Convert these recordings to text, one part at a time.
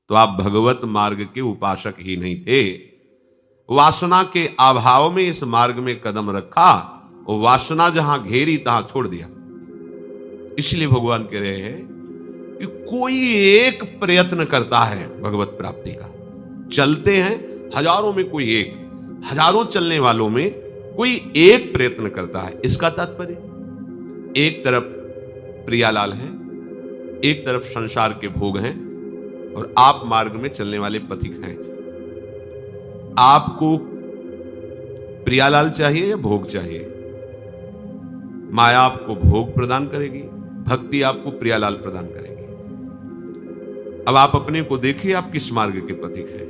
तो आप भगवत मार्ग के उपासक ही नहीं थे। वासना के अभाव में इस मार्ग में कदम रखा और वासना जहां घेरी तहां छोड़ दिया। इसलिए भगवान कह रहे हैं कि कोई एक प्रयत्न करता है भगवत प्राप्ति का, चलते हैं हजारों में कोई एक, हजारों चलने वालों में कोई एक प्रयत्न करता है। इसका तात्पर्य एक तरफ प्रियालाल है, एक तरफ संसार के भोग हैं और आप मार्ग में चलने वाले पथिक हैं। आपको प्रियालाल चाहिए या भोग चाहिए? माया आपको भोग प्रदान करेगी, भक्ति आपको प्रियालाल प्रदान करेगी। अब आप अपने को देखिए, आप किस मार्ग के पथिक हैं।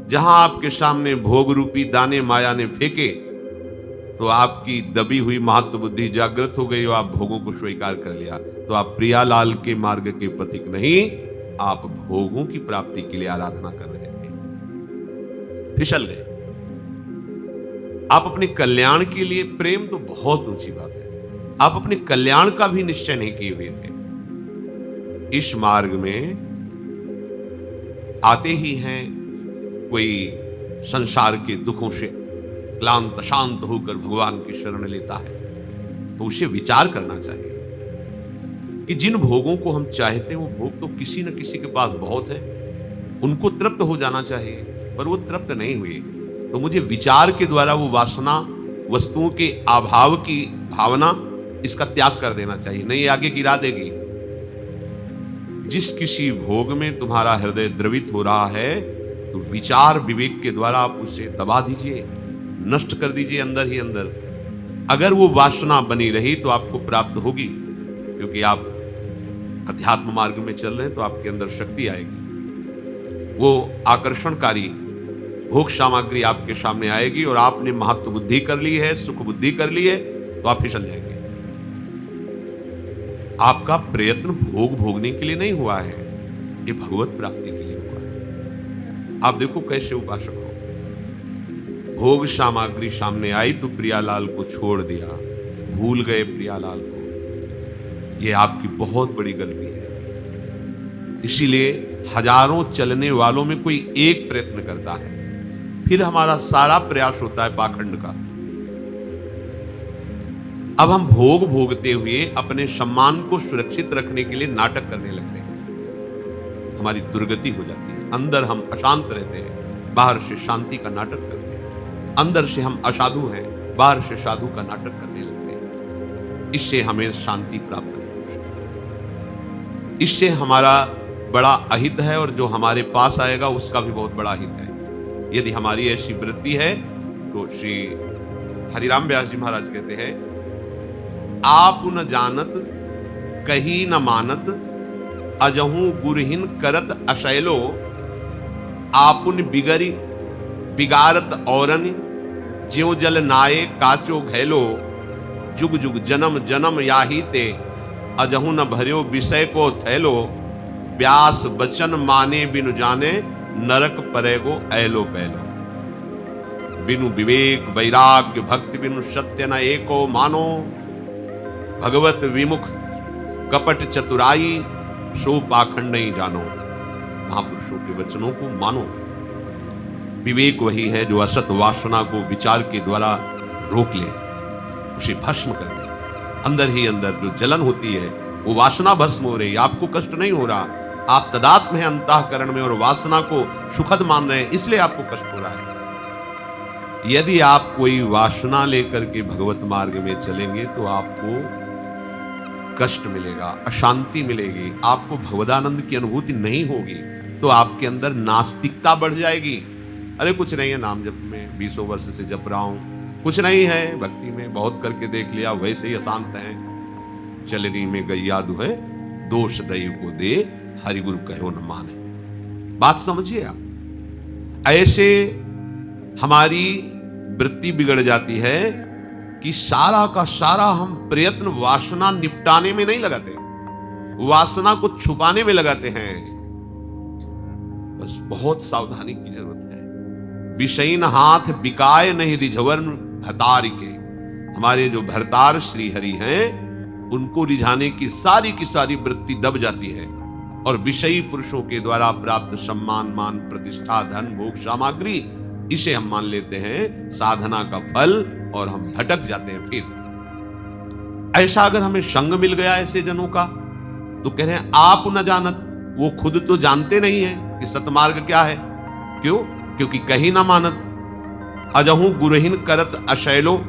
जहां आपके सामने भोग रूपी दाने माया ने फेंके तो आपकी दबी हुई महत्व बुद्धि जागृत हो गई और आप भोगों को स्वीकार कर लिया, तो आप प्रियालाल के मार्ग के पथिक नहीं, आप भोगों की प्राप्ति के लिए आराधना कर रहे थे, फिसल गए। आप अपने कल्याण के लिए, प्रेम तो बहुत ऊंची बात है, आप अपने कल्याण का भी निश्चय नहीं किए हुए थे। इस मार्ग में आते ही हैं, कोई संसार के दुखों से क्लांत शांत होकर भगवान की शरण लेता है, तो उसे विचार करना चाहिए कि जिन भोगों को हम चाहते हैं वो भोग तो किसी न किसी के पास बहुत है, उनको तृप्त हो जाना चाहिए, पर वो तृप्त नहीं हुए, तो मुझे विचार के द्वारा वो वासना, वस्तुओं के अभाव की भावना, इसका त्याग कर देना चाहिए, नहीं आगे गिरा देगी। जिस किसी भोग में तुम्हारा हृदय द्रवित हो रहा है तो विचार विवेक के द्वारा आप उसे दबा दीजिए, नष्ट कर दीजिए अंदर ही अंदर। अगर वो वासना बनी रही तो आपको प्राप्त होगी, क्योंकि आप अध्यात्म मार्ग में चल रहे हैं तो आपके अंदर शक्ति आएगी, वो आकर्षणकारी भोग सामग्री आपके सामने आएगी और आपने महत्व बुद्धि कर ली है, सुख बुद्धि कर ली है, तो आप फिसल जाएंगे। आपका प्रयत्न भोग भोगने के लिए नहीं हुआ है, ये भगवत प्राप्ति के लिए हुआ है। आप देखो कैसे उपासक हो, भोग सामग्री सामने आई तो प्रियालाल को छोड़ दिया, भूल गए प्रियालाल को, यह आपकी बहुत बड़ी गलती है। इसीलिए हजारों चलने वालों में कोई एक प्रयत्न करता है, फिर हमारा सारा प्रयास होता है पाखंड का। अब हम भोग भोगते हुए अपने सम्मान को सुरक्षित रखने के लिए नाटक करने लगते हैं, हमारी दुर्गति हो जाती है। अंदर हम अशांत रहते हैं, बाहर से शांति का नाटक करते हैं। अंदर से हम असाधु हैं, बाहर से साधु का नाटक करने लगते हैं। इससे हमें शांति प्राप्त नहीं हो सकती, इससे हमारा बड़ा अहित है और जो हमारे पास आएगा उसका भी बहुत बड़ा हित है। यदि हमारी ऐसी वृत्ति है तो श्री हरिराम व्यास जी महाराज कहते हैं, आप न जानत कही न मानत, अजहू गुरहीन करत अशैलो, आपुन बिगरी बिगारत औरन, ज्यों जल नाये काचो घैलो, जुग जुग जन्म जन्म याही ते, अजहू न भर्यो विषय को थैलो, व्यास बचन माने बिनु जाने, नरक परेगो ऐलो पैलो। बिनु विवेक वैराग्य भक्ति बिनु सत्य न एको मानो, भगवत विमुख कपट चतुराई, सो पाखंड नहीं जानो। महापुरुषों के वचनों को मानो। विवेक वही है जो असत वासना को विचार के द्वारा रोक ले, उसे भस्म कर दे। अंदर ही अंदर जो जलन होती है वो वासना भस्म हो रही, आपको कष्ट नहीं हो रहा, आप तदात्म है अंतःकरण में और वासना को सुखद मान रहे हैं, इसलिए आपको कष्ट हो रहा है। यदि आप कोई वासना लेकर के भगवत मार्ग में चलेंगे तो आपको कष्ट मिलेगा, अशांति मिलेगी, आपको भगवदानंद की अनुभूति नहीं होगी, तो आपके अंदर नास्तिकता बढ़ जाएगी। अरे कुछ नहीं है, नाम जप में 20 वर्ष से जप रहा हूं, कुछ नहीं है, भक्ति में बहुत करके देख लिया, वैसे ही अशांत है। चलनी में गैया दुहे, दोष दैव को दे, हरिगुरु कहो न माने। बात समझिए आप। ऐसे हमारी वृत्ति बिगड़ जाती है कि सारा का सारा हम प्रयत्न वासना निपटाने में नहीं लगाते, वासना को छुपाने में लगाते हैं। बस बहुत सावधानी की जरूरत है। विषयीन हाथ बिकाए नहीं रिझवन भतार के। हमारे जो भरतार श्री हरि हैं, उनको रिझाने की सारी वृत्ति दब जाती है और विषयी पुरुषों के द्वारा प्राप्त सम्मान, मान, प्रतिष्ठा, धन, भोग, सामग्री, इसे हम मान लेते हैं साधना का फल और हम भटक जाते हैं। फिर ऐसा अगर हमें संग मिल गया ऐसे जनों का, तो कह रहे हैं आप न जानत, वो खुद तो जानते नहीं है कि सतमार्ग क्या है। क्यों? क्योंकि कहीं ना मानत। अजहू गुरुहीन करत अशैलो,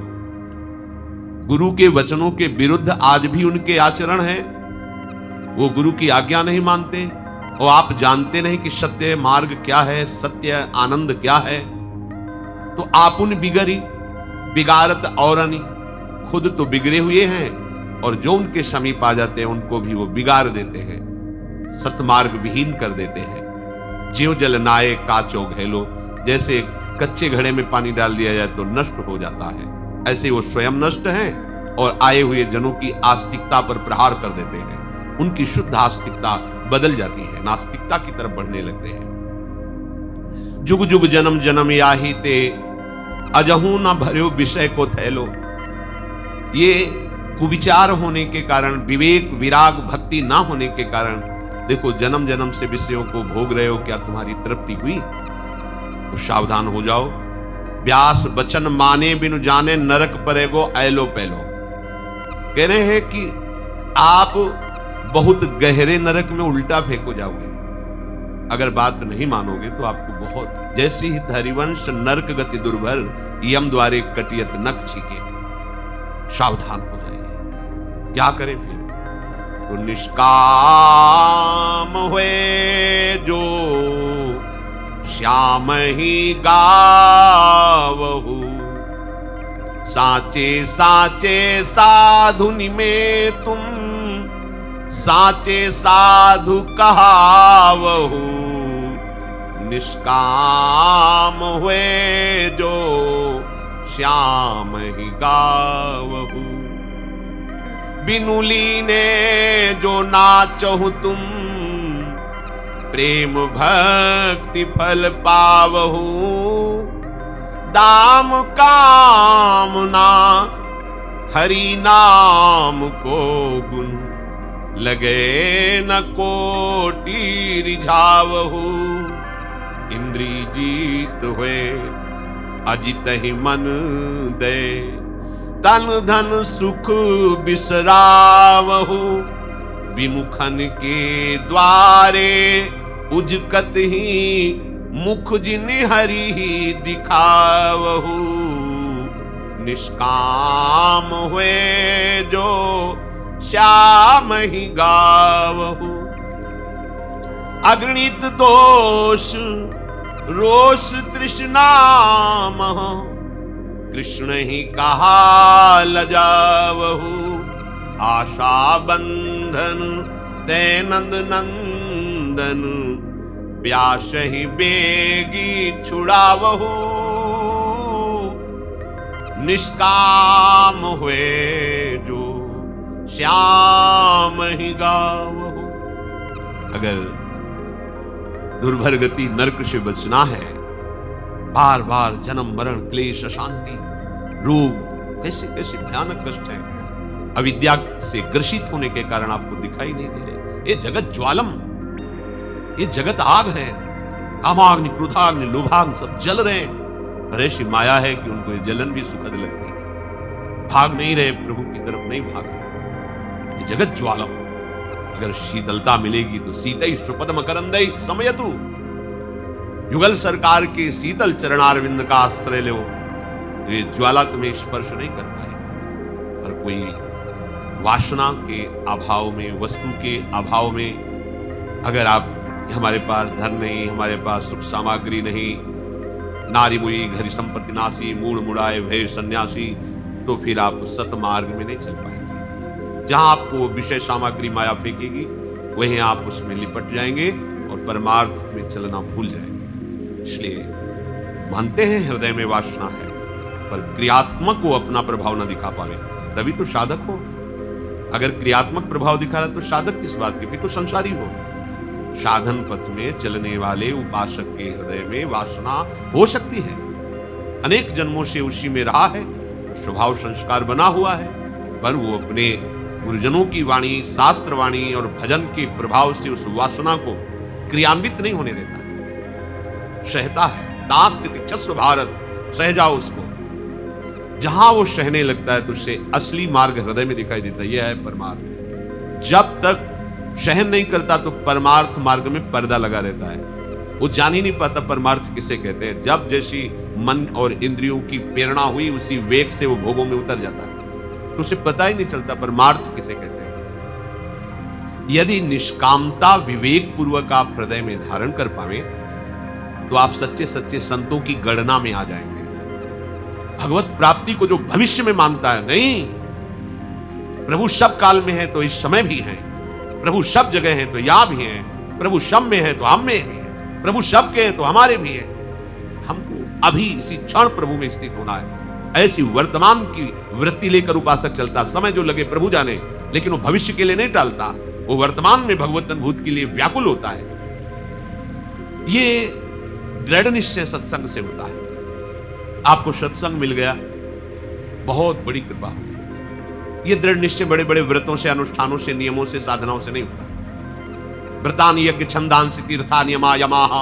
गुरु के वचनों के विरुद्ध आज भी उनके आचरण है। वो गुरु की आज्ञा नहीं मानते और आप जानते नहीं कि सत्य मार्ग क्या है, सत्य आनंद क्या है। तो आपुन बिगड़ी बिगारत औरनी, खुद तो बिगड़े हुए हैं और जो उनके समीप आ जाते हैं उनको भी वो बिगाड़ देते हैं, सतमार्ग विहीन कर देते हैं। ज्यों जल नाये काचो घैलो, जैसे कच्चे घड़े में पानी डाल दिया जाए तो नष्ट हो जाता है, ऐसे वो स्वयं नष्ट हैं और आए हुए जनों की आस्तिकता पर प्रहार कर देते हैं। उनकी शुद्ध आस्तिकता बदल जाती है, नास्तिकता की तरफ बढ़ने लगते हैं। जुग जुग जन्म जन्म याही ते, अजहू न भर्यो विषय को थैलो। ये कुविचार होने के कारण, विवेक विराग भक्ति ना होने के कारण, देखो जन्म जन्म से विषयों को भोग रहे हो, क्या तुम्हारी तृप्ति हुई? तो सावधान हो जाओ। व्यास वचन माने बिनु जाने, नरक परेगो ऐलो पैलो। कह रहे हैं कि आप बहुत गहरे नरक में उल्टा फेंको जाओगे अगर बात नहीं मानोगे तो। आपको बहुत, जैसी ही हरिवंश नरक गति दुर्भर, यम द्वारे कटियत नख छीके। सावधान हो जाइए। क्या करें फिर? तो निष्काम हुए जो श्याम ही गावहु, साचे साचे साधुनि में तुम साचे साधु कहावहु। निष्काम हुए जो श्याम ही गावहु, बिनु लीने जो नाचहु तुम, प्रेम भक्ति फल पावहु। दाम कामना हरि नाम को गुण, लगे न कोटि रिझावहु। इंद्री जीत हुए अजित ही मन दे, तन धन सुख बिसरावहु। विमुखन के द्वारे उजकत ही, मुख जिन हरि ही दिखावहु। निष्काम हुए जो श्याम ही गावहु। अगणित दोष रोष तृष्णा मह, कृष्ण ही कहा लजावहु। आशा बंधन ते नंद नंदन, व्यास ही बेगी छुड़ावहु। निष्काम हुए जो श्याम ही गावहु। अगर दुर्भर गति नरक से बचना है, बार बार जन्म मरण क्लेश अशांति रोग, कैसे कैसे भयानक कष्ट है, अविद्या से ग्रसित होने के कारण आपको दिखाई नहीं दे रहे। ये जगत ज्वालम, ये जगत आग है। कामाग्नि, क्रोधाग्नि, लोभाग्नि सब जल रहे हैं। और ऐसी माया है कि उनको ये जलन भी सुखद लगती है। भाग नहीं रहे, प्रभु की तरफ नहीं भाग रहे। ये जगत ज्वालम। अगर शीतलता मिलेगी तो सीतई सुपद मकरंदई समयतु, युगल सरकार के शीतल चरणारविंद का आश्रय लो, तो ये ज्वाला तुम्हें स्पर्श नहीं कर पाए। और कोई वासना के अभाव में, वस्तु के अभाव में, अगर आप हमारे पास धन नहीं, हमारे पास सुख सामग्री नहीं, नारी मुई घरी संपत्ति नासी, मूड मुड़ाए भय सन्यासी, तो फिर आप सतमार्ग में नहीं चल पाएंगे। जहां आपको विषय सामग्री माया फेंकेगी, वहीं आप उसमें लिपट जाएंगे और परमार्थ में चलना भूल जाएंगे। इसलिए मानते हैं हृदय में वासना है, पर क्रियात्मक वो अपना प्रभाव न दिखा पावे, तभी तो साधक हो। अगर क्रियात्मक प्रभाव दिखा रहा तो साधक किस बात के, फिर तो संसारी हो। साधन पथ में चलने वाले उपासक के हृदय में वासना हो सकती है, अनेक जन्मों से उसी में रहा है, स्वभाव संस्कार बना हुआ है, पर वो अपने गुरुजनों की वाणी, शास्त्र वाणी और भजन के प्रभाव से उस वासना को क्रियान्वित नहीं होने देता, सहता है। दास्ति छस्व भारत, सह जाओ उसको। जहां वो सहने लगता है तो उससे असली मार्ग हृदय में दिखाई देता है। यह है परमार्थ। जब तक सहन नहीं करता तो परमार्थ मार्ग में पर्दा लगा रहता है, वो जान ही नहीं पाता परमार्थ किसे कहते हैं। जब जैसी मन और इंद्रियों की प्रेरणा हुई, उसी वेग से वो भोगों में उतर जाता है, तो उसे पता ही नहीं चलता परमार्थ किसे कहते हैं। यदि निष्कामता विवेक पूर्वक आप हृदय में धारण कर पावे तो आप सच्चे सच्चे संतों की गणना में आ जाएंगे। भगवत प्राप्ति को जो भविष्य में मानता है, नहीं, प्रभु सब काल में है तो इस समय भी है, प्रभु सब जगह है तो यहां भी है, प्रभु सब में है तो हम में भी है, प्रभु सब के है तो हमारे भी है। हमको अभी इसी क्षण प्रभु में स्थित होना है। ऐसी वर्तमान की वृत्ति लेकर उपासक चलता, समय जो लगे प्रभु जाने, लेकिन वो भविष्य के लिए नहीं टालता, वो वर्तमान में भगवत अनुभूति के लिए व्याकुल होता है। ये दृढ़ निश्चय सत्संग से होता है। आपको सत्संग मिल गया, बहुत बड़ी कृपा हो गई। ये दृढ़ निश्चय बड़े बड़े व्रतों से, अनुष्ठानों से, नियमों से, साधनाओं से नहीं होता। व्रतानि यज्ञ छंदांसि तीर्था नियमा यमाः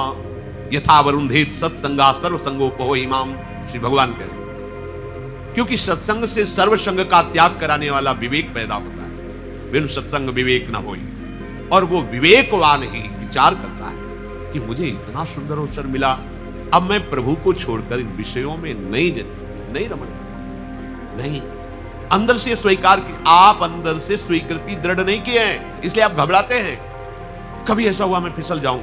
यथा वरुंधेत सत्संगा सर्वसंगोपहो इमाम, श्री भगवान कह रहे। क्योंकि सत्संग से सर्वसंग का त्याग कराने वाला विवेक पैदा होता है। बिन सत्संग विवेक न होई। और वो विवेकवान ही विचार करता है कि मुझे इतना सुंदर अवसर मिला, अब मैं प्रभु को छोड़कर इन विषयों में नहीं रमण करता। नहीं, अंदर से स्वीकार की। आप अंदर से स्वीकृति दृढ़ नहीं किए हैं, इसलिए आप घबराते हैं। कभी ऐसा हुआ मैं फिसल जाऊं,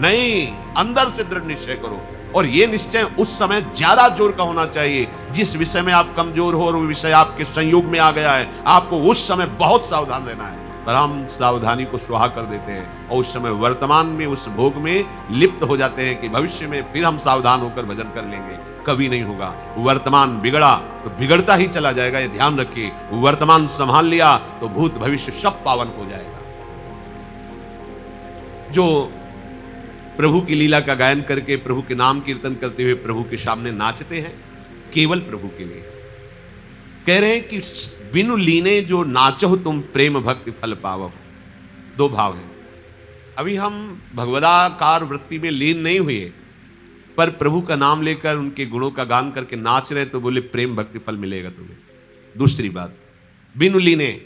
नहीं, अंदर से दृढ़ निश्चय करो। और यह निश्चय उस समय ज्यादा जोर का होना चाहिए जिस विषय में आप कमजोर हो और वो विषय आपके संयोग में आ गया है। आपको उस समय बहुत सावधान रहना है। पर हम सावधानी को सुहा कर देते हैं और उस समय वर्तमान में उस भोग में लिप्त हो जाते हैं कि भविष्य में फिर हम सावधान होकर भजन कर लेंगे। कभी नहीं होगा। वर्तमान बिगड़ा तो बिगड़ता ही चला जाएगा, ये ध्यान रखिए। वर्तमान संभाल लिया तो भूत भविष्य सब पावन हो जाएगा। जो प्रभु की लीला का गायन करके, प्रभु के नाम कीर्तन करते हुए प्रभु के सामने नाचते हैं, केवल प्रभु के लिए कह रहे हैं कि बिनु लीने जो नाचो तुम प्रेम भक्ति फल पावो। दो भाव हैं। अभी हम भगवदाकार वृत्ति में लीन नहीं हुए, पर प्रभु का नाम लेकर उनके गुणों का गान करके नाच रहे, तो बोले प्रेम भक्ति फल मिलेगा तुम्हें। दूसरी बात, बिनु लीने,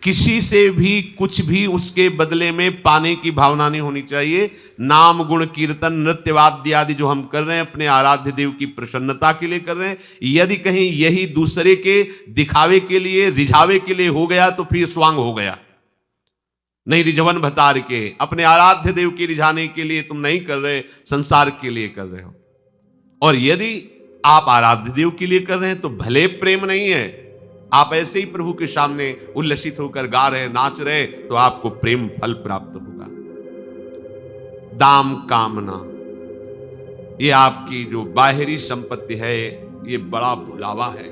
किसी से भी कुछ भी उसके बदले में पाने की भावना नहीं होनी चाहिए। नाम गुण कीर्तन नृत्य वाद्य आदि जो हम कर रहे हैं अपने आराध्य देव की प्रसन्नता के लिए कर रहे हैं। यदि कहीं यही दूसरे के दिखावे के लिए, रिझावे के लिए हो गया तो फिर स्वांग हो गया। नहीं, रिझवन भतार के अपने आराध्य देव के रिझाने के लिए तुम नहीं कर रहे, संसार के लिए कर रहे हो। और यदि आप आराध्य देव के लिए कर रहे हैं तो भले प्रेम नहीं है, आप ऐसे ही प्रभु के सामने उल्लसित होकर गा रहे, नाच रहे, तो आपको प्रेम फल प्राप्त होगा। दाम कामना, ये आपकी जो बाहरी संपत्ति है, ये बड़ा भुलावा है।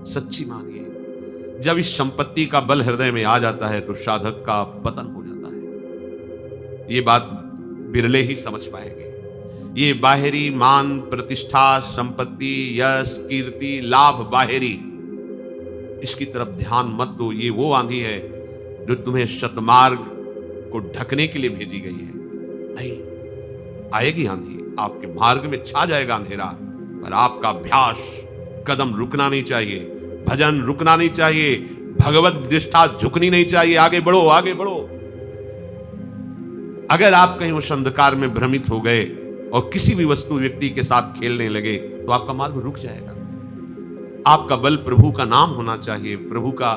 सच्ची मानिए, जब इस संपत्ति का बल हृदय में आ जाता है तो साधक का पतन हो जाता है। ये बात बिरले ही समझ पाएंगे। ये बाहरी मान, प्रतिष्ठा, संपत्ति, यश, कीर्ति, लाभ बाहरी, इसकी तरफ ध्यान मत दो। ये वो आंधी है जो तुम्हें शतमार्ग को ढकने के लिए भेजी गई है। नहीं, आएगी आंधी, आपके मार्ग में छा जाएगा अंधेरा, पर आपका अभ्यास, कदम रुकना नहीं चाहिए, भजन रुकना नहीं चाहिए, भगवत निष्ठा झुकनी नहीं चाहिए। आगे बढ़ो, आगे बढ़ो। अगर आप कहीं उस अंधकार में भ्रमित हो गए और किसी भी वस्तु व्यक्ति के साथ खेलने लगे तो आपका मार्ग रुक जाएगा। आपका बल प्रभु का नाम होना चाहिए, प्रभु का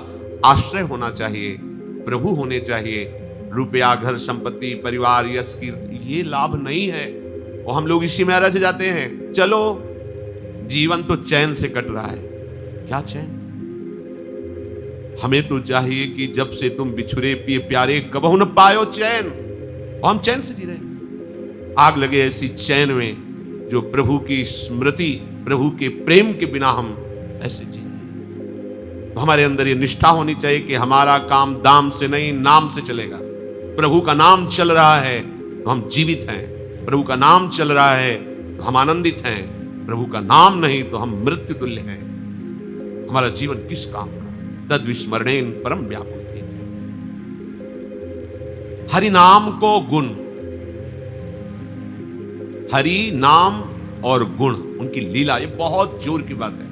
आश्रय होना चाहिए, प्रभु होने चाहिए। रुपया, घर, संपत्ति, परिवार, यश, कीर्ति, ये लाभ नहीं है और हम लोग इसी में रच जाते हैं। चलो, जीवन तो चैन से कट रहा है। क्या चैन? हमें तो चाहिए कि जब से तुम बिछुरे पिए प्यारे कबहू न पायो चैन, और हम चैन से जी रहे। आग लगे ऐसी चैन में जो प्रभु की स्मृति, प्रभु के प्रेम के बिना हम ऐसे जी। तो हमारे अंदर ये निष्ठा होनी चाहिए कि हमारा काम दाम से नहीं, नाम से चलेगा। प्रभु का नाम चल रहा है तो हम जीवित हैं, प्रभु का नाम चल रहा है तो हम आनंदित हैं, प्रभु का नाम नहीं तो हम मृत्यु तुल्य हैं। हमारा जीवन किस काम का? तद विस्मरणेन परम व्याकुल। हरि नाम को गुण, हरि नाम और गुण, उनकी लीला, ये बहुत जोर की बात है।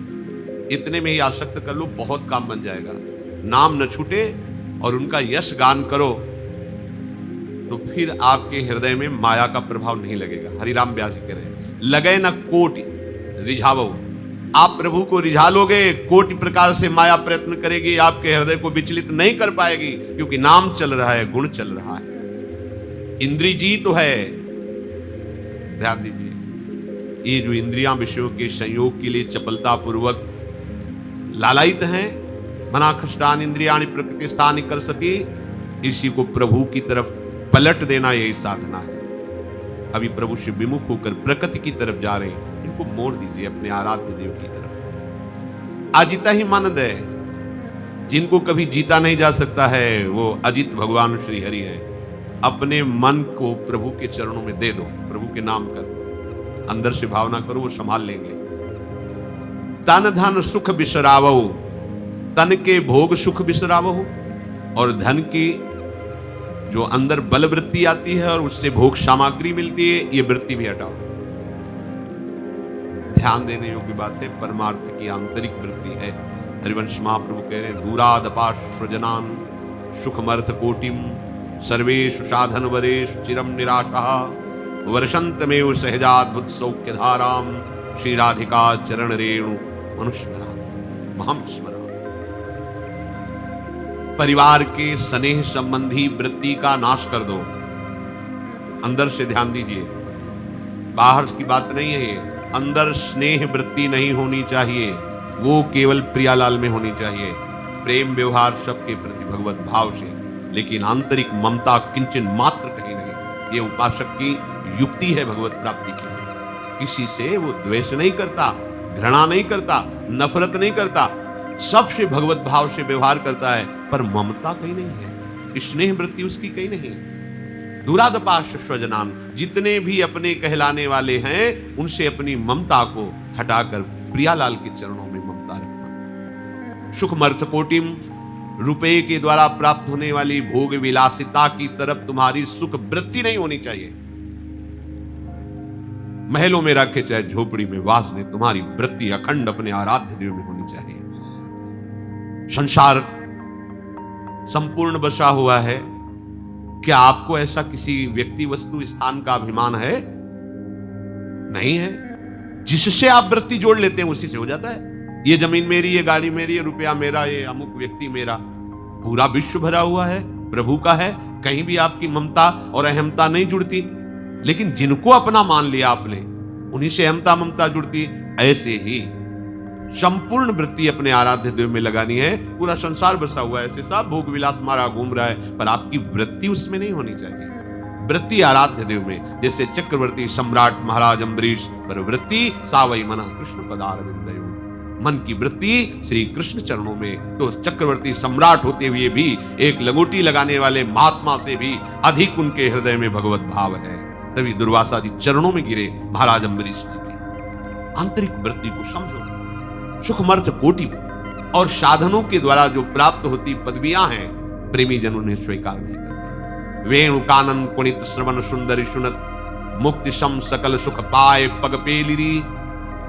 इतने में ही आसक्त कर लो, बहुत काम बन जाएगा। नाम न छूटे और उनका यश गान करो तो फिर आपके हृदय में माया का प्रभाव नहीं लगेगा। हरिराम व्यास जी कह रहे हैं, लगे न कोटि रिझावो। आप प्रभु को रिझा लोगे, कोटि प्रकार से माया प्रयत्न करेगी, आपके हृदय को विचलित नहीं कर पाएगी, क्योंकि नाम चल रहा है, गुण चल रहा है, इंद्रिय जी तो है। ध्यान दीजिए, ये जो इंद्रियां विषयों के संयोग के लिए चपलता पूर्वक लालायित हैं, मनाखष्टान इंद्रियाणि प्रकृति स्थान कर सती, इसी को प्रभु की तरफ पलट देना यही साधना है। अभी प्रभु से विमुख होकर प्रकृति की तरफ जा रहे हैं, इनको मोड़ दीजिए अपने आराध्य देव की तरफ। अजिता ही मन दे, जिनको कभी जीता नहीं जा सकता है वो अजित भगवान श्री हरि हैं। अपने मन को प्रभु के चरणों में दे दो, प्रभु के नाम कर दो, अंदर से भावना करो, वो संभाल लेंगे। तन धन सुख बिसरावो, तन के भोग सुख बिसरावो, और धन की जो अंदर बल वृत्ति आती है और उससे भोग सामग्री मिलती है, ये वृत्ति भी हटाओ। ध्यान देने योग्य बात है, परमार्थ की आंतरिक वृत्ति है। हरिवंश महाप्रभु कह रहे हैं, दूरादपाश सृजनान सुखमर्थ कोटिम सर्वेषु साधन वरेषु चिरम निराशा वर्षंतमेव सहजाद्भुत सौख्य धाराम श्री राधिका चरण रेणु मनुस्मरा महम स्मरा। परिवार के स्नेह संबंधी वृत्ति का नाश कर दो, अंदर से ध्यान दीजिए, बाहर की बात नहीं है ये। अंदर स्नेह वृत्ति नहीं होनी चाहिए, वो केवल प्रियालाल में होनी चाहिए। प्रेम व्यवहार सबके प्रति भगवत भाव से, लेकिन आंतरिक ममता किंचन मात्र कहीं नहीं। ये उपासक की युक्ति है भगवत प्राप्ति की। किसी से वो द्वेष नहीं करता, घृणा नहीं करता, नफरत नहीं करता, सबसे भगवत भाव से व्यवहार करता है, पर ममता कहीं नहीं है, स्नेह वृत्ति उसकी कहीं नहीं। दूरादपाश स्वजनान, जितने भी अपने कहलाने वाले हैं उनसे अपनी ममता को हटाकर प्रियालाल के चरणों में ममता रखना। सुखमर्थ कोटिम, रुपए के द्वारा प्राप्त होने वाली भोग विलासिता की तरफ तुम्हारी सुख वृत्ति नहीं होनी चाहिए। महलों में रखे चाहे झोपड़ी में वास दे, तुम्हारी वृत्ति अखंड अपने आराध्य देव में होनी चाहिए। संसार संपूर्ण बसा हुआ है, क्या आपको ऐसा किसी व्यक्ति वस्तु स्थान का अभिमान है? नहीं है। जिससे आप वृत्ति जोड़ लेते हैं उसी से हो जाता है। ये जमीन मेरी, ये गाड़ी मेरी, ये रुपया मेरा, ये अमुक व्यक्ति मेरा, पूरा विश्व भरा हुआ है, प्रभु का है, कहीं भी आपकी ममता और अहमता नहीं जुड़ती। लेकिन जिनको अपना मान लिया आपने, उन्हीं से अहमता ममता जुड़ती। ऐसे ही संपूर्ण वृत्ति अपने आराध्य देव में लगानी है। पूरा संसार बसा हुआ है, ऐसे सब भोग विलास मारा घूम रहा है, पर आपकी वृत्ति उसमें नहीं होनी चाहिए। वृत्ति आराध्य देव में, जैसे चक्रवर्ती सम्राट महाराज अम्बरीश पर वृत्ति सावई मना कृष्ण पदारविंदयो, मन की वृत्ति श्री कृष्ण चरणों में। तो चक्रवर्ती सम्राट होते हुए भी एक लंगोटी लगाने वाले महात्मा से भी अधिक उनके हृदय में भगवत भाव है। तभी दुर्वासा जी चरणों में गिरे महाराज अम्बरीश जी के। आंतरिक वृत्ति को समझो। सुखमर्थ कोटि और साधनों के द्वारा जो प्राप्त होती पदवियां हैं, प्रेमी जन उन्हें स्वीकार नहीं करते। वेणु कानन कुणित श्रवण सुंदरी सुनत मुक्ति सम सकल सुख पाए पग पेलिरी,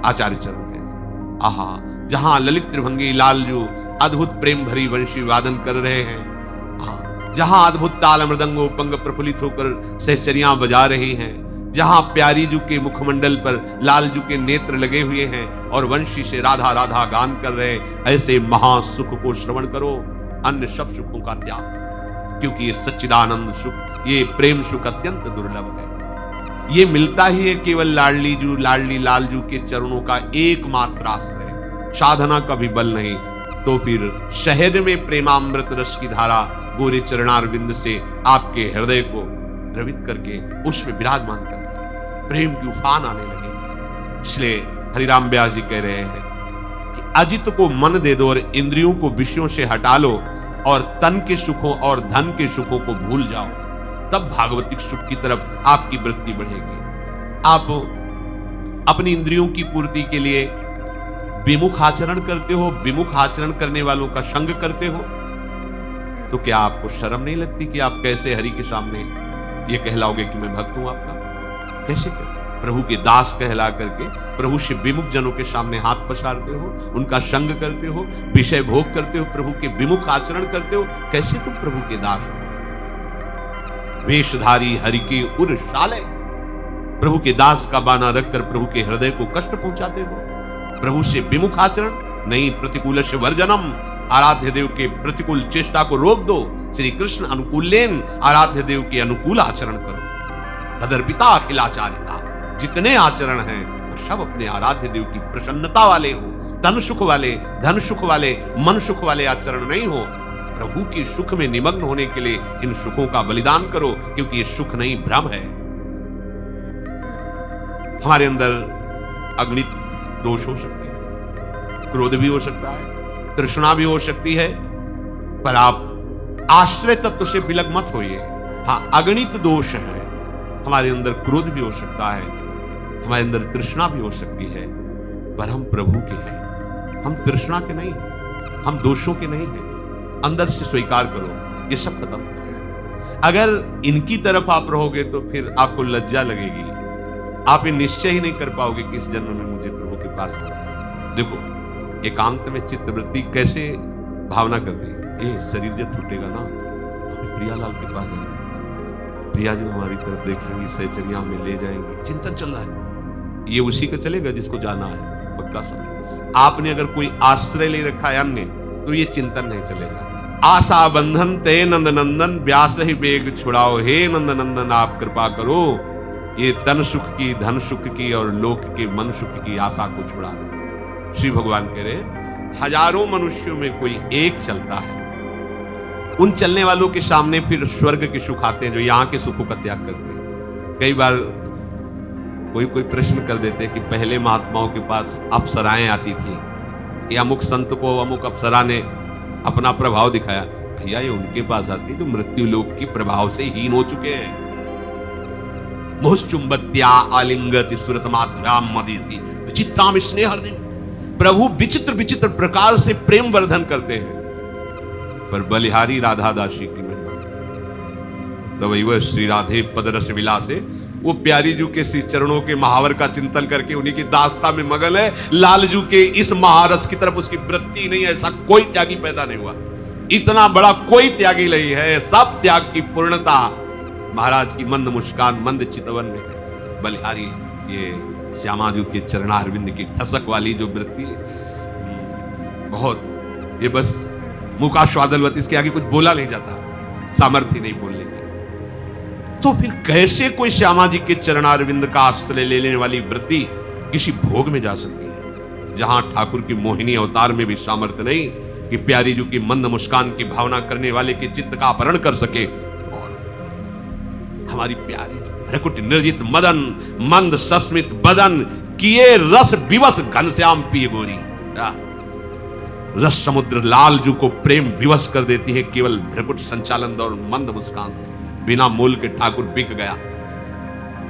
आचार्य चरण के। आहा, जहां ललित त्रिभंगी लालजू अद्भुत प्रेम भरी वंशी वादन कर रहे हैं, जहां अद्भुत ताल मृदंगो पंग प्रफुल्लित होकर सहचरियां बजा रही हैं, जहां प्यारी जू के मुखमंडल पर लालजू के नेत्र लगे हुए हैं और वंशी से राधा राधा गान कर रहे, ऐसे महासुख को श्रवण करो, अन्य सब सुखों का त्याग करो, क्योंकि ये सच्चिदानंद सुख, ये प्रेम सुख अत्यंत दुर्लभ है। ये मिलता ही है केवल लाडली जू लाडली लालजू के चरणों का एकमात्र आश्रय, साधना का भी बल नहीं। तो फिर शहद में प्रेमामृत रस की धारा गोरे चरणारविंद से आपके हृदय को द्रवित करके उसमें विराजमान कर प्रेम की उफान आने लगेगी। इसलिए हरिराम व्यास जी कह रहे हैं कि अजित को मन दे दो और इंद्रियों को विषयों से हटा लो और तन के सुखों और धन के सुखों को भूल जाओ, तब भागवतिक सुख की तरफ आपकी वृत्ति बढ़ेगी। आप अपनी इंद्रियों की पूर्ति के लिए विमुख आचरण करते हो, विमुख आचरण करने वालों का संग करते हो, तो क्या आपको शर्म नहीं लगती कि आप कैसे हरि के सामने ये कहलाओगे कि मैं भक्त हूं आपका? कैसे कर प्रभु के दास कहला करके प्रभु से विमुख जनों के सामने हाथ पसारते हो, उनका संग करते हो, विषय भोग करते हो, प्रभु के विमुख आचरण करते हो, कैसे तुम प्रभु के दास हो? वेशधारी हरि के उर शाले, प्रभु के दास का बाना रखकर प्रभु के हृदय को कष्ट पहुंचाते हो। प्रभु से विमुख आचरण नहीं, प्रतिकूल वर्जनम, आराध्य देव के प्रतिकूल चेष्टा को रोक दो। श्री कृष्ण अनुकूलेन, आराध्य देव के अनुकूल आचरण करो। तदर्पिता अखिलाचारिता, जितने आचरण हैं वो सब अपने आराध्य देव की प्रसन्नता वाले हो, धन सुख वाले, मन सुख वाले आचरण नहीं हो। प्रभु के सुख में निमग्न होने के लिए इन सुखों का बलिदान करो, क्योंकि ये सुख नहीं भ्रम है। हमारे अंदर अगणित दोष हो सकते हैं, क्रोध भी हो सकता है, तृष्णा भी हो सकती है, पर आप आश्रय तत्व से विलग मत होइए। हाँ, अगणित दोष है, हमारे अंदर क्रोध भी हो सकता है, हमारे अंदर तृष्णा भी हो सकती है, पर हम प्रभु के हैं, हम तृष्णा के नहीं हैं, हम दोषों के नहीं हैं। अंदर से स्वीकार करो, ये सब खत्म हो जाएगा। अगर इनकी तरफ आप रहोगे तो फिर आपको लज्जा लगेगी, आप ये निश्चय ही नहीं कर पाओगे कि इस जन्म में मुझे प्रभु के पास जाना है। देखो, एकांत में चित्तवृत्ति कैसे भावना करती है, ये शरीर जब छूटेगा ना, हमें प्रियालाल के पास जाना है, प्रिया जो हमारी तरफ देखेंगी, सहचर्या में ले जाएंगी। चिंतन चल रहा है, ये उसी का चलेगा जिसको जाना है, पक्का समझो। आपने अगर कोई आश्रय ले रखा है अन्य, तो ये चिंतन नहीं चलेगा। आशा बंधन ते नंद नंदन, व्यास ही बेग छुड़ाओ, हे नंद नंदन आप कृपा करो। ये तन सुख की, धन सुख की और लोक के मन सुख की आशा को छुड़ा दो। श्री भगवान कह रहे, हजारों मनुष्यों में कोई एक चलता है, उन चलने वालों के सामने फिर स्वर्ग के सुख आते हैं, जो यहाँ के सुखों का त्याग करते हैं। कई बार कोई प्रश्न कर देते कि पहले महात्माओं के पास अप्सराएं आती थी, या अमुक संत को अमुक अप्सरा ने अपना प्रभाव दिखाया। भैया, ये उनके पास आती है जो मृत्यु लोक के प्रभाव से हीन हो चुके हैं। मोहचुंबत्या आलिंगति सुरतमाध्याम मदीति विचित्राम स्नेहर्दिन, प्रभु विचित्र विचित्र प्रकार से प्रेम वर्धन करते हैं, पर बलिहारी राधा दासी की महिमा तो वही वह श्री राधे पदरस विलासे, वो प्यारी जू के श्री चरणों के महावर का चिंतन करके उन्हीं की दास्ता में मगन है। लालजू के इस महारस की तरफ उसकी वृत्ति नहीं है। ऐसा कोई त्यागी पैदा नहीं हुआ, इतना बड़ा कोई त्यागी नहीं है। सब त्याग की पूर्णता महाराज की मंद मुस्कान, मंद चितवन में है। बलिहारी ये श्यामाजू के चरणारविंद की ठसक वाली जो वृत्ति, बहुत, ये बस मुका स्वादलवत, इसके आगे कुछ बोला नहीं जाता, सामर्थ्य नहीं बोलने की। तो फिर कैसे कोई श्यामा जी के चरणारविंद का आश्रय लेने वाली वृत्ति किसी भोग में जा सकती है, जहां ठाकुर की मोहिनी अवतार में भी सामर्थ्य नहीं कि प्यारी जी की मंद मुस्कान की भावना करने वाले के चित्त का अपहरण कर सके। और हमारी प्यारी भ्रकुट निर्जित मदन, मंद सस्मित बदन, किए रस विवश घनश्याम पिए गोरी। रस समुद्र लालजू को प्रेम विवश कर देती है केवल भ्रकुट संचालन और मंद मुस्कान से। बिना मूल के ठाकुर बिक गया।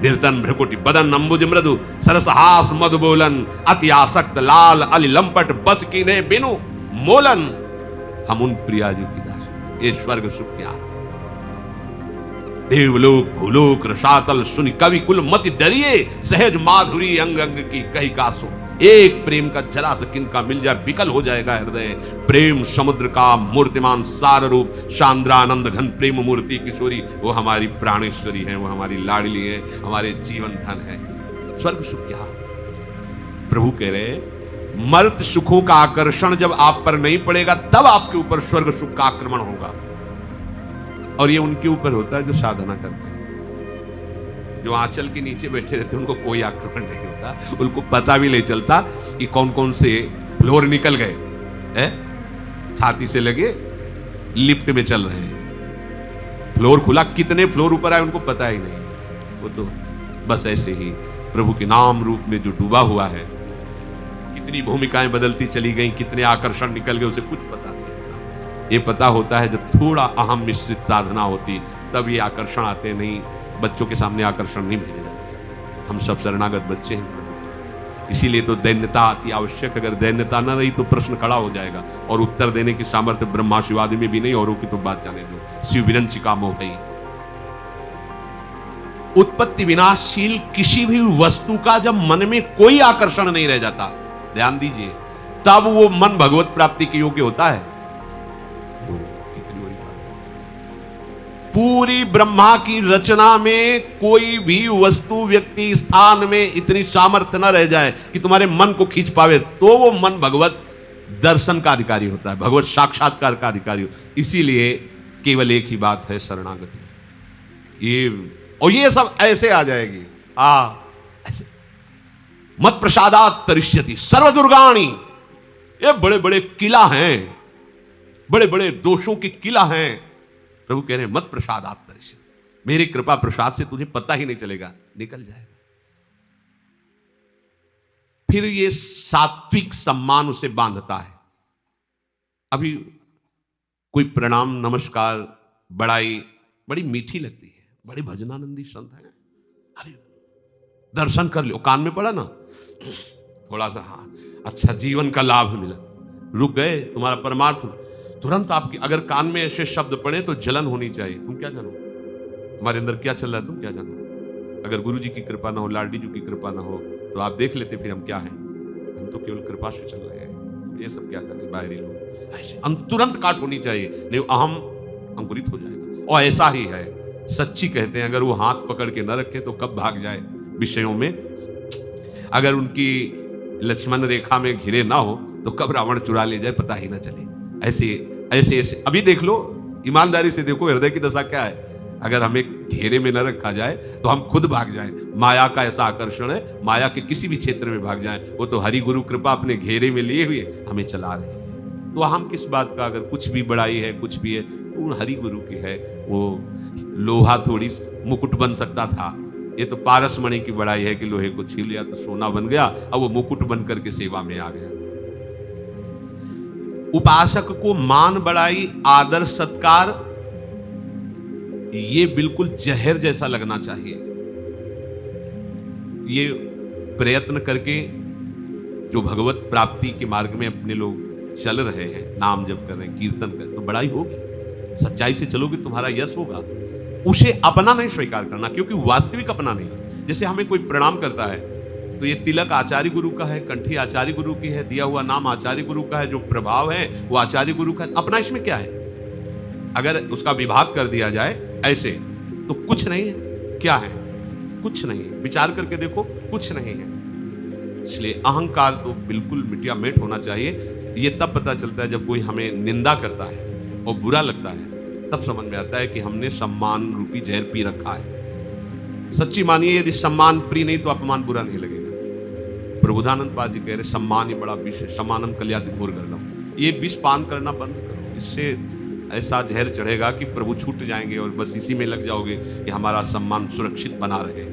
निर्तन भ्रकुटी बदन अंबुज मृदु, सरसहास मधु बोलन, अति आसक्त लाल अली लंपट बस की ने बिनु मोलन। हम उन प्रियाजू की दास, ये स्वर्ग सुख क्या है। देवलोक भूलोक रसातल सुनि कवि कुल मति डरिए, सहज माधुरी अंग अंग की कही कासो। एक प्रेम का जरा सा किनका मिल जाए विकल हो जाएगा हृदय। प्रेम समुद्र का मूर्तिमान सार रूप, शांद्रानंद घन प्रेम मूर्ति किशोरी, वो हमारी प्राणेश्वरी है, वो हमारी लाडली है, हमारे जीवन धन है। स्वर्ग सुख क्या? प्रभु कह रहे मर्त सुखों का आकर्षण जब आप पर नहीं पड़ेगा, तब आपके ऊपर स्वर्ग सुख का आक्रमण होगा। और ये उनके ऊपर होता है जो साधना करते हैं, जो आंचल के नीचे बैठे रहते हैं, उनको कोई आक्रमण नहीं होता। उनको पता भी नहीं चलता कि कौन कौन से फ्लोर निकल गए हैं। छाती से लगे लिफ्ट में चल रहे हैं, फ्लोर खुला, कितने फ्लोर ऊपर आए उनको पता ही नहीं। वो तो बस ऐसे ही प्रभु के नाम रूप में जो डूबा हुआ है, कितनी भूमिकाएं बदलती चली गई, कितने आकर्षण निकल गए, उसे कुछ पता नहीं होता। ये पता होता है जब थोड़ा अहम मिश्रित साधना होती, तब ये आकर्षण आते। नहीं, बच्चों के सामने आकर्षण नहीं भेजे जाते। हम सब शरणागत बच्चे हैं, इसीलिए तो दैन्यता अति आवश्यक। अगर दैन्यता न रही तो प्रश्न खड़ा हो जाएगा, और उत्तर देने की सामर्थ्य ब्रह्मा शिवादि में भी नहीं, औरों की तो बात जाने दो। शिव विरंचिका मोहई। उत्पत्ति विनाशशील किसी भी वस्तु का जब मन में कोई आकर्षण नहीं रह जाता, ध्यान दीजिए, तब वो मन भगवत प्राप्ति के योग्य होता है। इतनी बड़ी बात। पूरी ब्रह्मा की रचना में कोई भी वस्तु, व्यक्ति, स्थान में इतनी सामर्थ्य न रह जाए कि तुम्हारे मन को खींच पावे, तो वो मन भगवत दर्शन का अधिकारी होता है, भगवत साक्षात्कार का अधिकारी हो। इसीलिए केवल एक ही बात है, शरणागति। ये सब ऐसे आ जाएगी, ऐसे मत प्रसादात तरिष्यति सर्व दुर्गाणी। ये बड़े बड़े किला हैं, बड़े बड़े दोषों के किला हैं। प्रभु कह रहे हैं मत प्रसादात तरिष्यति, मेरी कृपा प्रसाद से तुझे पता ही नहीं चलेगा, निकल जाएगा। फिर ये सात्विक सम्मान उसे बांधता है। अभी कोई प्रणाम, नमस्कार, बड़ाई बड़ी मीठी लगती है, बड़े भजनानंदी संत हैं, अरे दर्शन कर लो, कान में पड़ा ना थोड़ा सा, हाँ अच्छा जीवन का लाभ मिला, रुक गए, तुम्हारा परमार्थ तुरंत आपकी। अगर कान में ऐसे शब्द पड़े तो जलन होनी चाहिए। तुम क्या जानो हमारे अंदर क्या चल रहा है, तुम क्या जानो। अगर गुरु जी की कृपा ना हो, लालडी जी की कृपा ना हो, तो आप देख लेते फिर हम क्या हैं। हम तो केवल कृपा से चल रहे हैं, ये सब क्या जाने बाहरी लोग। ऐसे हम तुरंत काट होनी चाहिए, नहीं अहम अंकुरित हो जाएगा। और ऐसा ही है, सच्ची कहते हैं, अगर वो हाथ पकड़ के न रखे तो कब भाग जाए विषयों में। अगर उनकी लक्ष्मण रेखा में घिरे ना हो तो कब रावण चुरा ले जाए पता ही ना चले। ऐसे ऐसे ऐसे अभी देख लो, ईमानदारी से देखो हृदय की दशा क्या है। अगर हमें घेरे में न रखा जाए तो हम खुद भाग जाएं। माया का ऐसा आकर्षण है, माया के किसी भी क्षेत्र में भाग जाएं। वो तो हरि गुरु कृपा अपने घेरे में लिए हुए हमें चला रहे हैं। तो हम किस बात का, अगर कुछ भी बड़ाई है, कुछ भी है, तो हरि गुरु की है। वो लोहा थोड़ी मुकुट बन सकता था, ये तो पारस मणि की बड़ाई है कि लोहे को छीन लिया तो सोना बन गया, अब वो मुकुट बन करके सेवा में आ गया। उपासक को मान, बड़ाई, आदर, सत्कार ये बिल्कुल जहर जैसा लगना चाहिए। ये प्रयत्न करके जो भगवत प्राप्ति के मार्ग में अपने लोग चल रहे हैं, नाम जप कर रहे हैं, कीर्तन कर, तो बड़ाई होगी। सच्चाई से चलोगे तुम्हारा यश होगा। उसे अपना नहीं स्वीकार करना, क्योंकि वास्तविक अपना नहीं। जैसे हमें कोई प्रणाम करता है तो ये तिलक आचार्य गुरु का है, कंठी आचार्य गुरु की है, दिया हुआ नाम आचार्य गुरु का है, जो प्रभाव है वो आचार्य गुरु का है। अपना इसमें क्या है? अगर उसका विभाग कर दिया जाए ऐसे तो कुछ नहीं है। क्या है? कुछ नहीं है। विचार करके देखो, कुछ नहीं है। इसलिए अहंकार तो बिल्कुल मिटिया मेट होना चाहिए। ये तब पता चलता है जब कोई हमें निंदा करता है और बुरा लगता है, तब समझ में आता है कि हमने सम्मान रूपी जहर पी रखा है। सच्ची मानिए, यदि सम्मान प्रिय नहीं तो अपमान बुरा नहीं लगेगा। प्रबुधानंद पाद जी कह रहे सम्मान ही बड़ा विष है, सम्मानम कल्याद घोर करना। ये विष पान करना बंद करो, इससे ऐसा जहर चढ़ेगा कि प्रभु छूट जाएंगे और बस इसी में लग जाओगे कि हमारा सम्मान सुरक्षित बना रहे,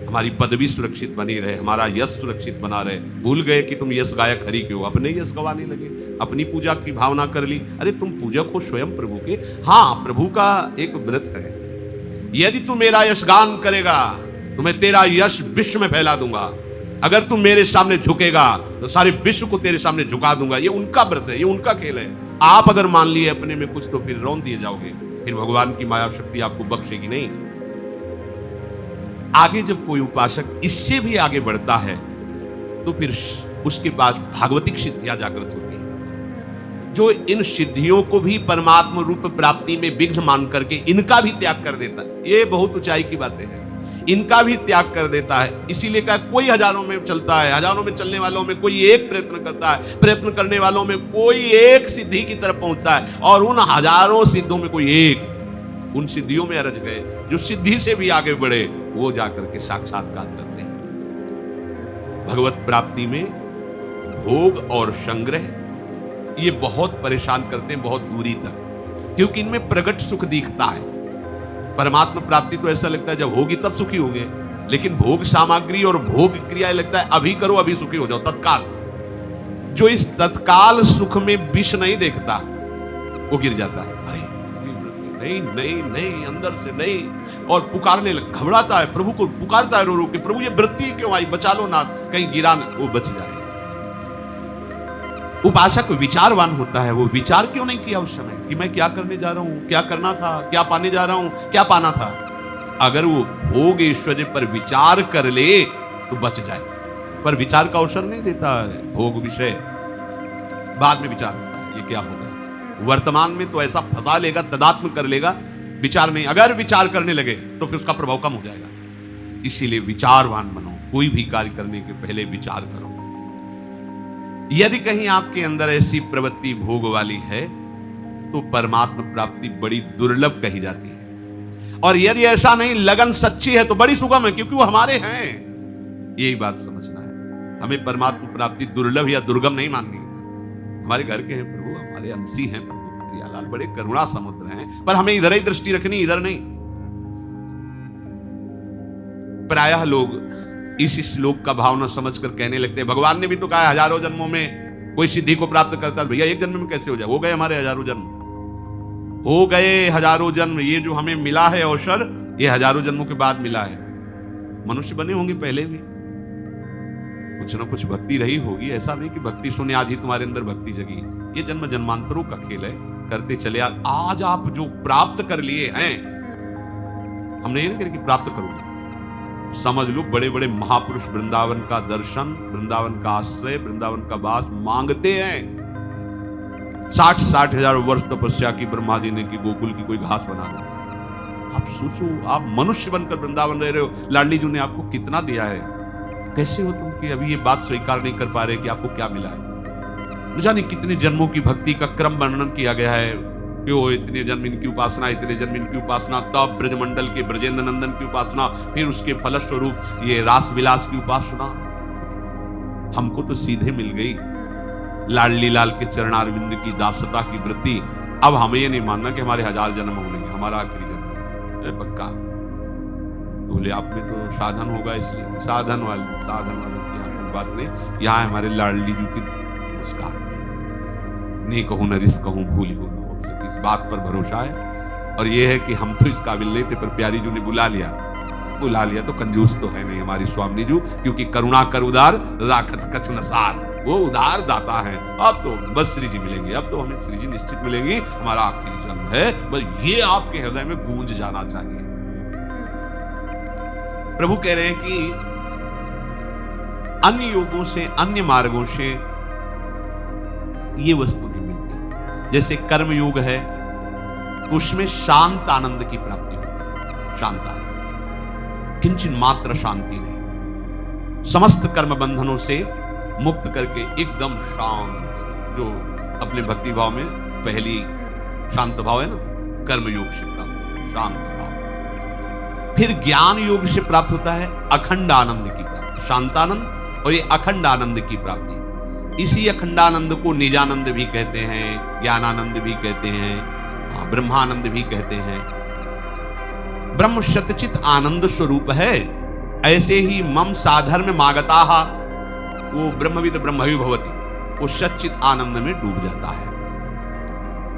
हमारी पदवी सुरक्षित बनी रहे, हमारा यश सुरक्षित बना रहे। भूल गए कि तुम यश गायक हरि के हो, अपने यश गवाने लगे, अपनी पूजा की भावना कर ली। अरे तुम पूजक हो स्वयं प्रभु के। हाँ, प्रभु का एक व्रत है, यदि तू मेरा यशगान करेगा तो मैं तेरा यश विश्व में फैला दूंगा। अगर तू मेरे सामने झुकेगा तो सारे विश्व को तेरे सामने झुका दूंगा। ये उनका व्रत है, ये उनका खेल है। आप अगर मान लिए अपने में कुछ तो फिर रौन दिए जाओगे, फिर भगवान की माया शक्ति आपको बख्शेगी नहीं। आगे जब कोई उपासक इससे भी आगे बढ़ता है तो फिर उसके पास भागवतिक सिद्धियां जागृत होती हैं, जो इन सिद्धियों को भी परमात्मा रूप प्राप्ति में विघ्न मान करके इनका भी त्याग कर देता है। ये बहुत ऊंचाई की बातें हैं, इनका भी त्याग कर देता है। इसीलिए कहा कोई हजारों में चलता है, हजारों में चलने वालों में कोई एक प्रयत्न करता है, प्रयत्न करने वालों में कोई एक सिद्धि की तरफ पहुंचता है, और उन हजारों सिद्धियों में कोई एक उन सिद्धियों में अरज गए जो सिद्धि से भी आगे बढ़े, वो जाकर के साक्षात्कार करते हैं। भगवत प्राप्ति में भोग और संग्रह ये बहुत परेशान करते हैं, बहुत दूरी तक, क्योंकि इनमें प्रगट सुख दिखता है। परमात्मा प्राप्ति तो ऐसा लगता है जब होगी तब सुखी होंगे, लेकिन भोग सामग्री और भोग क्रिया लगता है अभी करो अभी सुखी हो जाओ, तत्काल। जो इस तत्काल सुख में विष नहीं देखता वो गिर जाता है। अरे नहीं नहीं नहीं, अंदर से नहीं, और पुकारने लग, घबराता है, प्रभु को पुकारता है रो रो के, प्रभु ये वृत्ति क्यों आई, बचा लो नाथ, कहीं गिरा न, वो बच जाएगा। उपासक विचारवान होता है, वो विचार क्यों नहीं किया उस समय कि मैं क्या करने जा रहा हूं, क्या करना था, क्या पाने जा रहा हूं, क्या पाना था। अगर वो भोग ऐश्वर्य पर विचार कर ले तो बच जाए, पर विचार का अवसर नहीं देता है। भोग विषय बाद में विचार होता है, ये क्या होगा, वर्तमान में तो ऐसा फंसा लेगा, तदात्म कर लेगा, विचार नहीं। अगर विचार करने लगे तो फिर उसका प्रभाव कम हो जाएगा। इसीलिए विचारवान बनो, कोई भी कार्य करने के पहले विचार करो। यदि कहीं आपके अंदर ऐसी प्रवृत्ति भोग वाली है तो परमात्मा प्राप्ति बड़ी दुर्लभ कही जाती है, और यदि ऐसा नहीं, लगन सच्ची है तो बड़ी सुगम है, क्योंकि वो हमारे हैं। यही बात समझना है, हमें परमात्मा प्राप्ति दुर्लभ या दुर्गम नहीं माननी। हमारे घर के हैं प्रभु, हमारे अंशी हैं प्रभु प्रियालाल, बड़े करुणा समुद्र हैं, पर हमें इधर ही दृष्टि रखनी, इधर नहीं। प्रायः लोग इस श्लोक का भावना समझकर कहने लगते हैं, भगवान ने भी तो कहा है हजारों जन्मों में कोई सिद्धि को प्राप्त करता है। भैया एक जन्म में कैसे हो जाए, हो गए हमारे हजारों जन्म, हो गए हजारों जन्म। ये जो हमें मिला है अवसर, ये हजारों जन्मों के बाद मिला है। मनुष्य बने होंगे पहले भी, कुछ ना कुछ भक्ति रही होगी, ऐसा नहीं कि भक्ति सुने आज ही तुम्हारे अंदर भक्ति जगी। ये जन्म जन्मांतरों का खेल है, करते चले। आज आप जो प्राप्त कर लिए हैं, हमने ये नहीं कहा कि प्राप्त करोगे, समझ लो बड़े बड़े महापुरुष वृंदावन का दर्शन, वृंदावन का आश्रय, वृंदावन का वास मांगते हैं। 60-60 हजार वर्ष तपस्या की ब्रह्मा जी ने कि गोकुल की कोई घास बना दे। आप सोचो, आप मनुष्य बनकर वृंदावन रह रहे हो, लाडली जी ने आपको कितना दिया है, कैसे हो तुम कि अभी ये बात स्वीकार नहीं कर पा रहे कि आपको क्या मिला है। न जाने कितने जन्मों की भक्ति का क्रम वर्णन किया गया है, क्यों इतने जन्म इनकी उपासना, इतने जन्म इनकी उपासना, तब ब्रजमंडल के ब्रजेंद्र नंदन की उपासना, फिर उसके फलस्वरूप ये रास विलास की उपासना। हमको तो सीधे मिल गई लाडली लाल के चरणारविंद की दासता की वृत्ति। अब हमें ये नहीं मानना कि हमारे 1000 जन्म होंगे, हमारा आखिरी जन्म है पक्का। बोले आप में तो साधन होगा, इसलिए साधन की बात नहीं, यहाँ हमारे लाडली जी की मुस्कान नहीं कहूं न रिस कहूं भूल हो न हो सकी, इस बात पर भरोसा है। और ये है कि हम तो इस काबिल नहीं थे, पर प्यारी जी ने बुला लिया तो कंजूस तो है नहीं हमारी स्वामी जी, क्योंकि करुणा कर उदार राखत कछ नसार, वो उदार दाता है। अब तो बस श्री जी मिलेंगे, अब तो हमें श्री जी निश्चित मिलेंगी, हमारा आखिरी जन्म है, बस ये आपके हृदय में गूंज जाना चाहिए। प्रभु कह रहे हैं कि अन्य योगों से, अन्य मार्गों से ये वस्तु नहीं मिलती। जैसे कर्म योग है तो उसमें शांत आनंद की प्राप्ति होती है, शांत आनंद, किंचित मात्र शांति नहीं, समस्त कर्म बंधनों से मुक्त करके एकदम शांत, जो अपने भक्ति भाव में पहली शांत भाव है ना, कर्म योग से प्राप्त होता है शांत भाव। फिर ज्ञान योग से प्राप्त होता है अखंड आनंद की प्राप्ति, शांतानंद और ये अखंड आनंद की प्राप्ति। इसी अखंडानंद को निजानंद भी कहते हैं, ज्ञानानंद भी कहते हैं, ब्रह्मानंद भी कहते हैं। ब्रह्म शतचित आनंद स्वरूप है। ऐसे ही मम साधर्म मागताः, वो ब्रह्मविद ब्रह्मवि भवति, वो सच्चित आनंद में डूब जाता है।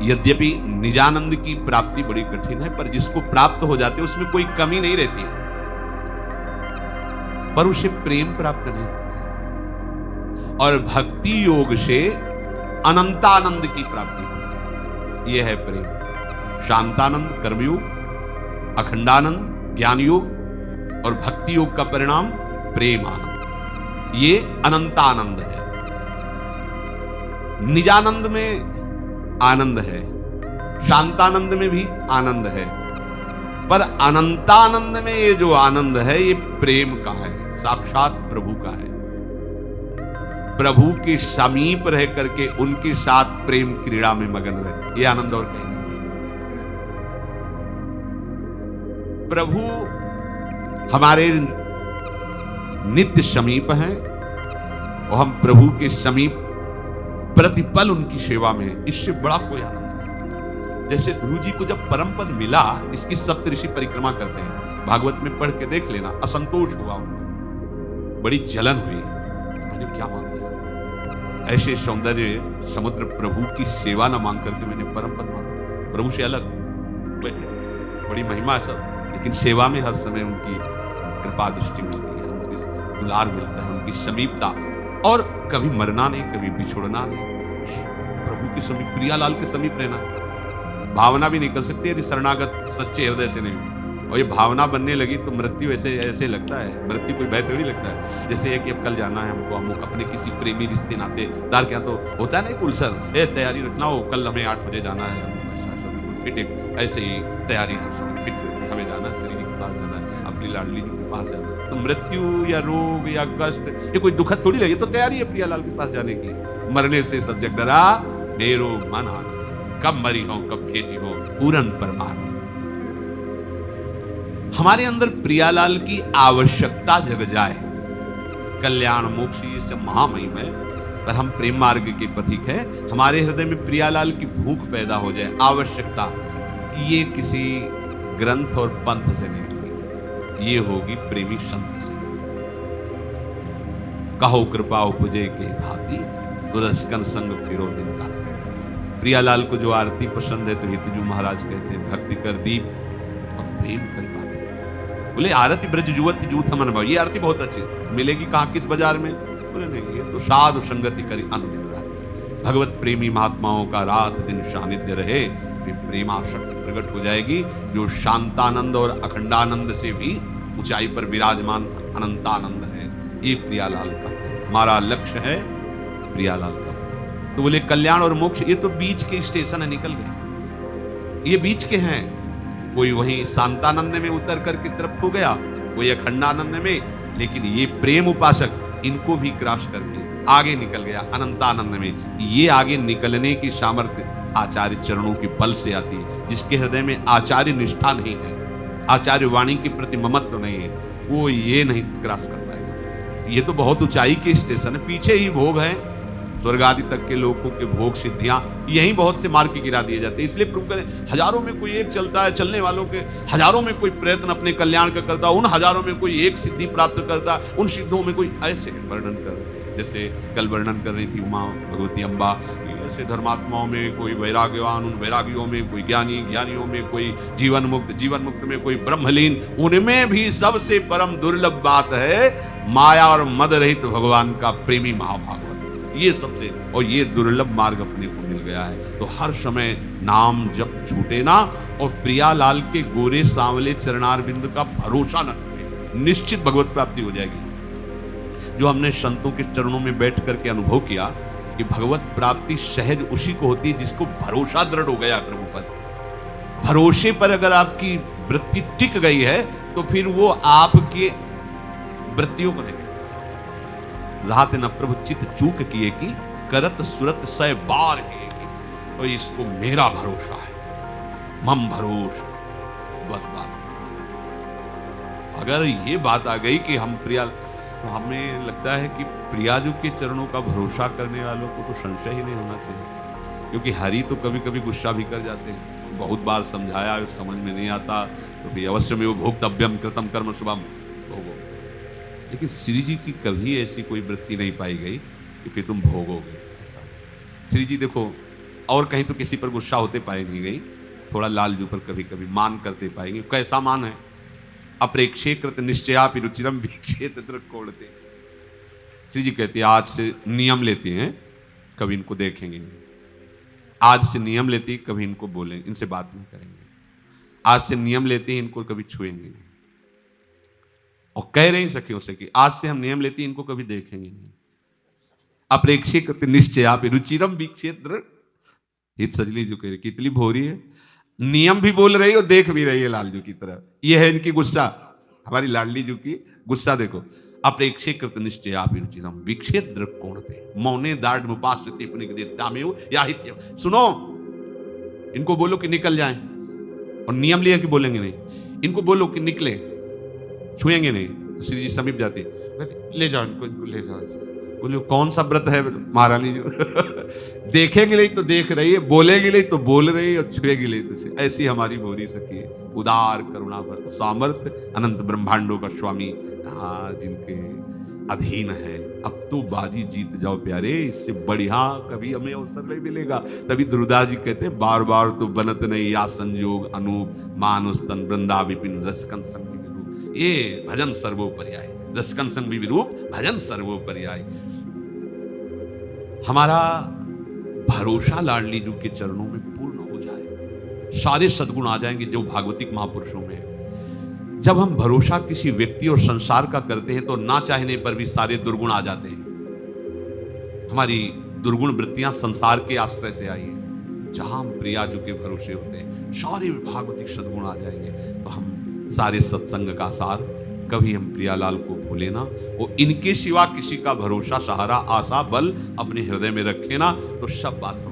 यद्यपि निजानंद की प्राप्ति बड़ी कठिन है, पर जिसको प्राप्त हो जाते उसमें कोई कमी नहीं रहती, पर उसे प्रेम प्राप्त नहीं होता। और भक्ति योग से अनंतानंद की प्राप्ति होती है, यह है प्रेम। शांतानंद कर्मयोग, अखंडानंद ज्ञान योग और भक्ति योग का परिणाम प्रेम आनंद, ये अनंतानंद है। निजानंद में आनंद है, शांतानंद में भी आनंद है, पर अनंतानंद में ये जो आनंद है ये प्रेम का है, साक्षात प्रभु का है। प्रभु के समीप रह करके उनके साथ प्रेम क्रीड़ा में मगन रहे, ये आनंद और कहीं नहीं है। प्रभु हमारे नित्य समीप हैं और हम प्रभु के समीप प्रतिपल उनकी सेवा में हैं, इससे बड़ा कोई आनंद नहीं। जैसे ध्रुव जी को जब परम पद मिला, इसकी सप्तऋषि परिक्रमा करते हैं, भागवत में पढ़ के देख लेना, असंतोष हुआ उनको, बड़ी जलन हुई, मैंने क्या मांग लिया, ऐसे सौंदर्य समुद्र प्रभु की सेवा न मांग करके मैंने परम पद मांगा, प्रभु से अलग। बैठे, बड़ी महिमा है सब, लेकिन सेवा में हर समय उनकी कृपा दृष्टि मिलती है, उनकी दुलार मिलता है, उनकी समीपता, और कभी मरना नहीं, कभी बिछुड़ना नहीं, प्रभु के समीप, प्रियालाल के समीप रहना। भावना भी नहीं कर सकते यदि शरणागत सच्चे हृदय से नहीं। और ये भावना बनने लगी तो मृत्यु ऐसे लगता है, मृत्यु कोई भय थोड़ी लगता है। जैसे है कि अब कल जाना है हमको, अमुक अपने किसी प्रेमी रिश्ते नातेदार के यहाँ तो होता है ना, कुल सर तैयारी रखना हो, कल हमें 8 बजे जाना है, बिल्कुल फिट, ऐसे ही तैयारी हर समय फिट रहती है, हमें जाना है श्री जी के पास जाना है, अपनी लाडली जी के पास जाना है। तो मृत्यु या रोग या कष्ट ये कोई दुखद थोड़ी लगे, तो तैयारी है प्रियालाल के पास जाने की। मरने से सब जग डरा मेरो मन आनंद, कब मरी हो कब भेटी हो पूरन परमानंद। हमारे अंदर प्रियालाल की आवश्यकता जग जाए, कल्याण मोक्ष ये सब महामहिम है, पर हम प्रेम मार्ग के पथिक है। हमारे हृदय में प्रियालाल की भूख पैदा हो जाए, आवश्यकता, ये किसी ग्रंथ और पंथ से नहीं होगी, ये होगी प्रेमी संत से। कहो कृपा उपजे के भांति, दुरस्कन संग फिरो दिन रात। प्रियालाल को जो आरती पसंद है तो हितजू महाराज कहते हैं, भक्ति कर दीप और प्रेम कर बात। बोले आरती ब्रज जुवत जूथ हम अनुभव, ये आरती बहुत अच्छी मिलेगी कहाँ, किस बाजार में? बोले नहीं, ये तो साधु संगति करी अनुदिन रात। भगवत प्रेमी महात्माओं का रात दिन सानिध्य रहे, फिर प्रेमाशक्ति प्रकट हो जाएगी, जो शांतानंद और अखंडानंद से भी ऊंचाई पर विराजमान अनंतानंद है। ये प्रियालाल का प्रेम, हमारा लक्ष्य है प्रियालाल का प्रेम। तो बोले कल्याण और मोक्ष ये तो बीच के स्टेशन है, निकल गए, ये बीच के हैं। कोई वहीं शांतानंद में उतर करके तरफ हो गया, कोई अखंडानंद में, लेकिन ये प्रेम उपासक इनको भी क्रॉस करके आगे निकल गया अनंतानंद में। ये आगे निकलने की सामर्थ्य आचार्य चरणों के बल से आती है। जिसके हृदय में आचार्य निष्ठा नहीं है, आचार्य वाणी के प्रति ममत्व नहीं है, वो ये नहीं क्रॉस कर पाएगा। ये तो बहुत ऊंचाई के स्टेशन है, पीछे ही भोग है, स्वर्ग आदि तक के लोगों के भोग सिद्धियां यहीं बहुत से मार्ग के गिरा दिए जाते हैं। इसलिए प्रभु करें, हजारों में कोई एक चलता है, चलने वालों के हजारों में कोई प्रयत्न अपने कल्याण का करता, उन हजारों में कोई एक सिद्धि प्राप्त करता, उन सिद्धों में कोई ऐसे वर्णन कर रहे हैं। जैसे कल वर्णन कर रही थी उमा भगवती अम्बा, ऐसे धर्मात्माओं में कोई वैराग्यवान, उन वैरागियों में कोई ज्ञानी, ज्ञानियों में कोई जीवन मुक्त में कोई ब्रह्मलीन, उनमें भी सबसे परम दुर्लभ बात है माया और मद रहित भगवान का प्रेमी महाभागवत। ये सबसे, और ये दुर्लभ मार्ग अपने को मिल गया है। तो हर समय नाम जप छूटे ना, और प्रियालाल के गोरे सांवले चरणारविंद का भरोसा न टूटे, निश्चित भगवत प्राप्ति हो जाएगी। जो हमने संतों के चरणों में बैठ करके अनुभव किया कि भगवत प्राप्ति सहज उसी को होती है जिसको भरोसा दृढ़ हो गया प्रभु पर। भरोसे पर अगर आपकी वृत्ति टिक गई है तो फिर वो आपके वृत्तियों को नहीं, रात न प्रभु चित चूक किए की करत सुरत सय बार है की, और इसको मेरा भरोसा है, मम भरोसा, बस बात। अगर ये बात आ गई कि हम प्रिया, तो हमें लगता है कि प्रियाजू के चरणों का भरोसा करने वालों को तो संशय ही नहीं होना चाहिए। क्योंकि हरि तो कभी कभी गुस्सा भी कर जाते हैं, बहुत बार समझाया, समझ में नहीं आता तो फिर अवश्य में वो भोक्तव्यम कृतम कर्म शुभम भोगो। लेकिन श्री जी की कभी ऐसी कोई वृत्ति नहीं पाई गई कि फिर तुम भोगोगे, ऐसा। श्री जी देखो, और कहीं तो किसी पर गुस्सा होते पाई नहीं गई, थोड़ा लालजू पर कभी कभी मान करते पाएंगे। कैसा मान है? अप्रेक्षे कृत निश्चयापि रुचिरम वीक्षेत कोड़ते। श्री जी कहते हैं आज से नियम लेते हैं, कभी इनको देखेंगे नहीं। आज से नियम लेते हैं, कभी इनको बोलेंगे, इनसे बात नहीं करेंगे। आज से नियम लेते हैं, इनको कभी छुएंगे नहीं। और कह रहे हैं सखियों से कि आज से हम नियम लेते हैं, इनको कभी देखेंगे नहीं। अप्रेक्षे कृत निश्चयापि रुचिरम वीक्षेत। हित सजली जो कह रही, कितनी भोरी है, नियम भी बोल रही है और देख भी रही है लालजू की तरह। ये है इनकी गुस्सा, हमारी लाडली जू की गुस्सा देखो। अप्रेक्षे कृत निश्चयापि रुचिरम वीक्षेत दृक्कोणते मौने दाढ़ मुपाश्रिते पुनिकदेवतामेव याहित्य। सुनो, इनको बोलो कि निकल जाएं, और नियम लिया कि बोलेंगे नहीं। इनको बोलो कि निकले, छुएंगे नहीं। तो श्री जी समीप जाते, ले जाओ इनको ले जाओ। बोले कौन सा व्रत है महारानी जो देखेंगे नहीं तो देख रही है, बोलेगी नहीं तो बोल रही है, और छुएगी नहीं तो। ऐसी हमारी भोरी सखी है, उदार करुणा पर सामर्थ्य अनंत ब्रह्मांडों का स्वामी। हाँ, जिनके अधीन है। अब तो बाजी जीत जाओ प्यारे, इससे बढ़िया कभी हमें अवसर नहीं मिलेगा। तभी ध्रुवदास जी कहते हैं, बार बार तो बनत नहीं या संयोग अनूप, मानुष तन वृंदा विपिन रसकन संग विरूप। ये भजन सर्वोपर्याय, रसकन संग विरूप, भजन सर्वोपर्याय। हमारा भरोसा लाडली जी के चरणों में पूर्ण हो जाए, सारे सद्गुण आ जाएंगे जो भागवतिक महापुरुषों में है। जब हम भरोसा किसी व्यक्ति और संसार का करते हैं तो ना चाहने पर भी सारे दुर्गुण आ जाते हैं। हमारी दुर्गुण वृत्तियां संसार के आश्रय से आई है। जहां हम प्रियाजू के भरोसे होते हैं सारे भागवतिक सद्गुण आ जाएंगे। तो हम सारे सत्संग का सार, कभी हम प्रियालाल को भूले ना, वो इनके सिवा किसी का भरोसा, सहारा, आशा, बल अपने हृदय में रखे ना, तो सब बात